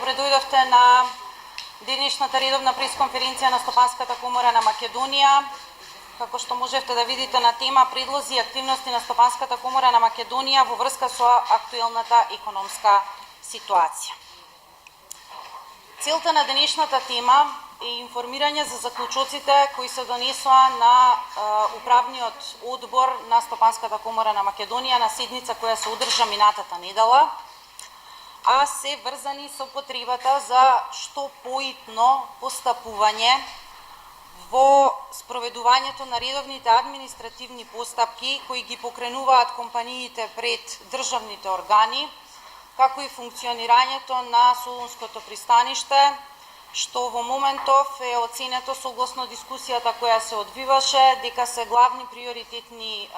Предојдовте на денешната редовна пресконференција на Стопанската комора на Македонија. Како што можевте да видите на тема предлози и активности на Стопанската комора на Македонија во врска со актуелната економска ситуација. Целта на денешната тема е информирање за заклучоците кои се донесоа на управниот одбор на Стопанската комора на Македонија на седница која се одржа минатата недела, а се врзани со потребата за што поитно постапување во спроведувањето на редовните административни постапки кои ги покренуваат компаниите пред државните органи, како и функционирањето на Солунското пристаниште, што во моментов е оценето согласно дискусијата која се одвиваше дека се главни приоритетни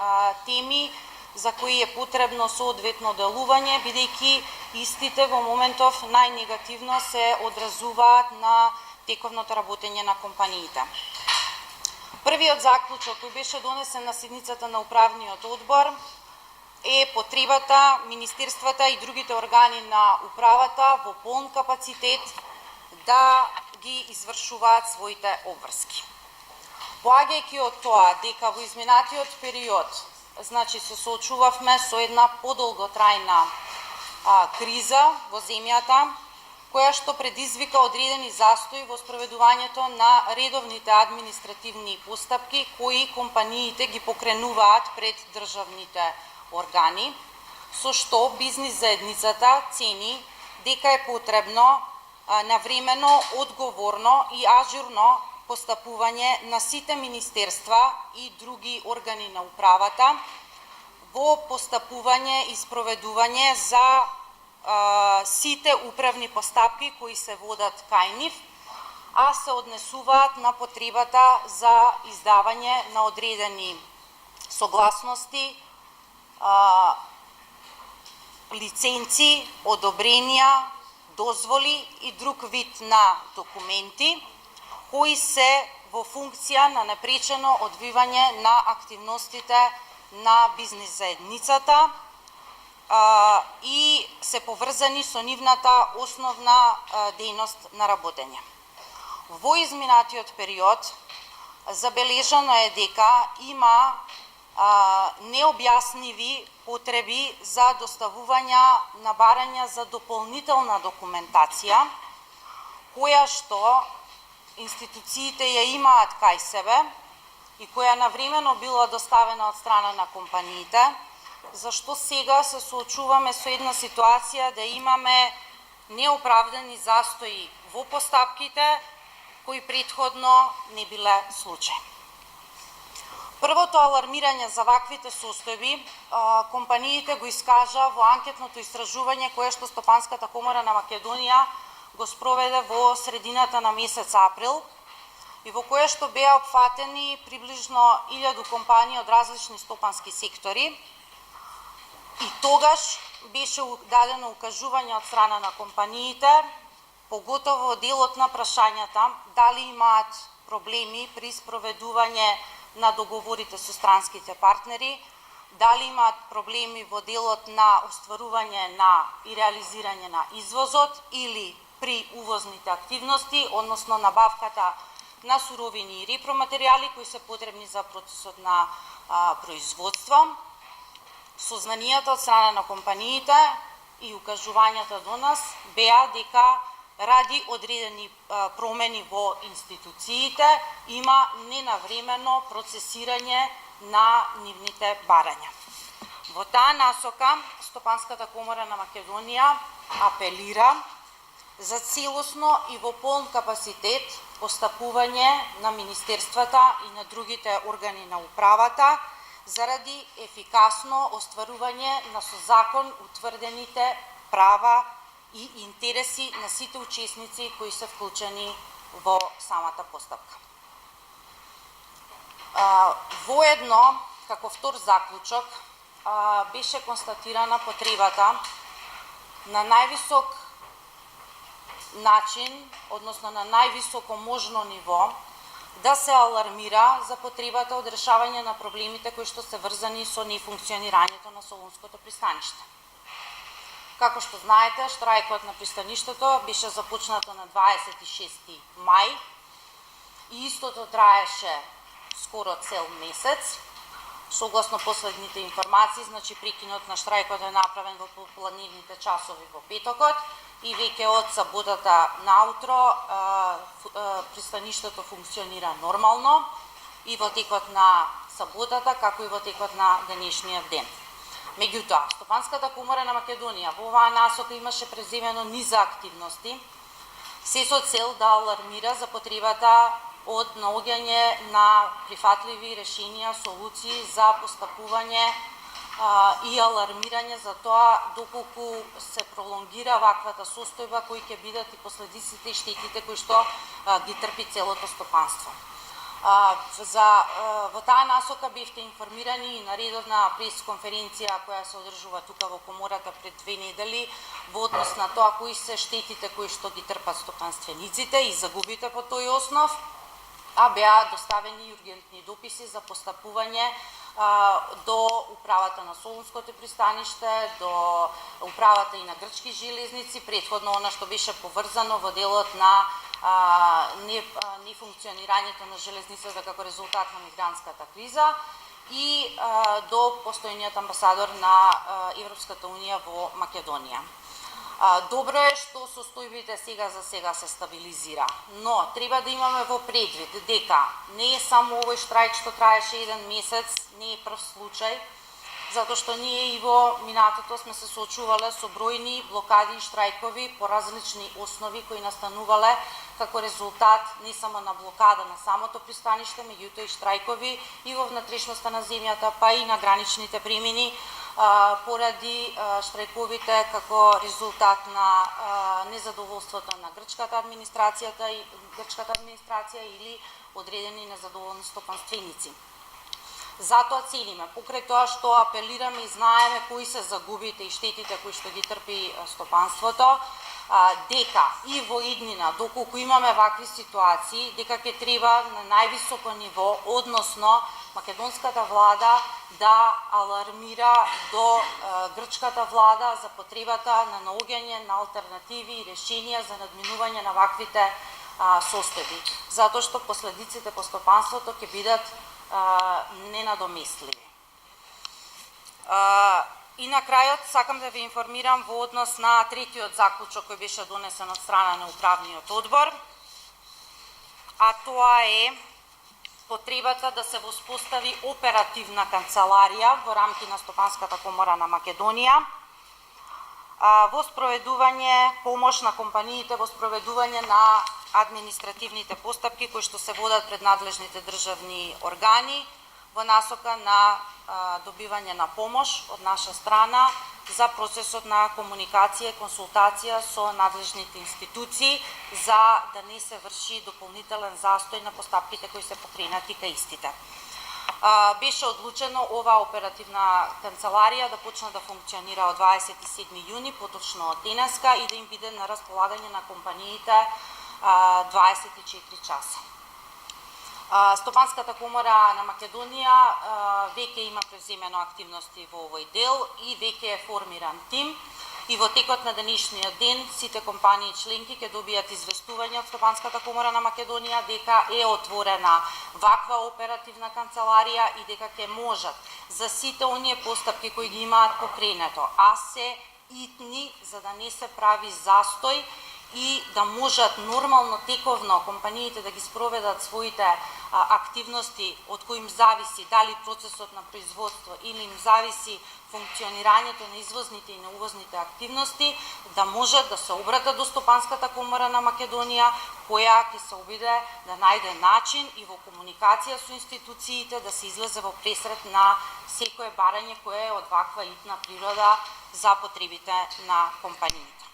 теми за кои е потребно соодветно делување, бидејќи истите во моментов најнегативно се одразуваат на тековното работење на компаниите. Првиот заклучок кој беше донесен на седницата на управниот одбор е потребата министерствата и другите органи на управата во полн капацитет да ги извршуваат своите обврски. Поаѓајќи од тоа дека во изминатиот период се соочувавме со една подолготрајна криза во земјата, која што предизвика одредени застои во спроведувањето на редовните административни постапки кои компаниите ги покренуваат пред државните органи, со што бизнис заедницата цени дека е потребно навремено, одговорно и ажурно постапување на сите министерства и други органи на управата во постапување и спроведување за сите управни постапки кои се водат кај нив, а се однесуваат на потребата за издавање на одредени согласности, лиценци, одобренија, дозволи и друг вид на документи кои се во функција на непречено одвивање на активностите на бизнис заедницата и се поврзани со нивната основна дејност на работење. Во изминатиот период забележано е дека има необјасними потреби за доставување на барања за дополнителна документација, која што институциите ја имаат кај себе и која навремено била доставена од страна на компаниите, зашто сега се соочуваме со една ситуација да имаме неоправдани застои во постапките кои претходно не биле случај. Првото алармирање за ваквите состојби компаниите го искажа во анкетното истражување кое што Стопанската комора на Македонија го спроведе во средината на месец април и во кое што беа опфатени приближно 1000 компании од различни стопански сектори. И тогаш беше дадено укажување од страна на компаниите, поготово делот на прашањата дали имаат проблеми при спроведување на договорите со странските партнери, дали имаат проблеми во делот на остварување на и реализирање на извозот или при увозните активности, односно набавката на суровини и репроматеријали кои се потребни за процесот на производство. Сознанијата од страна на компаниите и укажувањата до нас беа дека ради одредени промени во институциите има ненавремено процесирање на нивните барања. Во таа насока Стопанската комора на Македонија апелира за целосно и во полн капацитет постапување на министерствата и на другите органи на управата заради ефикасно остварување на со закон утврдените права и интереси на сите учесници кои се вклучени во самата постапка. Воедно, како втор заклучок, беше констатирана потребата на највисок начин, односно на највисоко можно ниво, да се алармира за потребата од решавање на проблемите кои што се врзани со нефункционирањето на Солунското пристаниште. Како што знаете, штрајкот на пристаништето беше започнато на 26 мај и истото траеше скоро цел месец. Согласно последните информации, значи прекинот на штрајкот е направен во попладневните часови во петокот и веќе од саботата наутро пристаништето функционира нормално и во текот на саботата, како и во текот на денешниот ден. Меѓутоа, Стопанската комора на Македонија во оваа насока имаше преземено низа активности, се со цел да алармира за потребата од наоѓање на прифатливи решенија, солуции за постапување и алармирање за тоа доколку се пролонгира ваквата состојба, кои ќе бидат и последиците и штетите кои што ги трпи целото стопанство. Во таа насока бевте информирани и на редовна пресконференција која се одржува тука во комората пред 2 недели во однос на тоа кои се штетите кои што ги трпат стопанствениците и загубите по тој основ, а беа доставени ургентни дописи за постапување до управата на Солунското пристаниште, до управата и на Грчки железници, претходно она што беше поврзано во делот на нефункционирањето на железницата како резултат на мигрантската криза и до постојниот амбасадор на Европската унија во Македонија. Добро е што состојбите сега за сега се стабилизира, но треба да имаме во предвид дека не е само овој штрајк што траеше 1 месец, не е прв случај, затоа што ние и во минатото сме се соочувале со бројни блокади и штрајкови по различни основи кои настанувале како резултат не само на блокада на самото пристаниште, меѓутоа и штрајкови и во внатрешноста на земјата, па и на граничните премини, поради штрајковите како резултат на незадоволството на грчката администрација или одредени незадоволни стопанственици. Затоа цениме, покрај тоа што апелираме и знаеме кои се загубите и штетите кои што ги трпи стопанството, дека и во иднина, доколку имаме вакви ситуации, дека ќе треба на највисоко ниво, односно македонската влада да алармира до грчката влада за потребата на наоѓање на алтернативи и решенија за надминување на ваквите состојби, затоа што последиците по стопанството ќе бидат ненадоместливи. И на крајот сакам да ви информирам во однос на третиот заклучок кој беше донесен од страна на управниот одбор, а тоа е потребата да се воспостави оперативна канцеларија во рамки на Стопанската комора на Македонија во спроведување помош на компаниите во спроведување на административните постапки кои што се водат пред надлежните државни органи во насока на добивање на помош од наша страна за процесот на комуникација и консултација со надлежните институции за да не се врши дополнителен застој на постапките кои се покренати кај истите. Беше одлучено оваа оперативна канцеларија да почне да функционира од 27 јуни, поточно од денеска, и да им биде на располагање на компаниите 24 часа. Стопанската комора на Македонија веќе има преземено активности во овој дел и веќе е формиран тим и во текот на денешниот ден сите компании членки ќе добијат известување од Стопанската комора на Македонија дека е отворена ваква оперативна канцеларија и дека ќе можат за сите оние постапки кои ги имаат покренето, а се итни за да не се прави застој и да можат нормално тековно компаниите да ги спроведат своите активности од кои им зависи дали процесот на производство или им зависи функционирањето на извозните и на увозните активности, да можат да се обратат до Стопанската комора на Македонија, која ќе се обиде да најде начин и во комуникација со институциите да се излезе во пресрет на секое барање кое е од ваква итна природа за потребите на компаниите.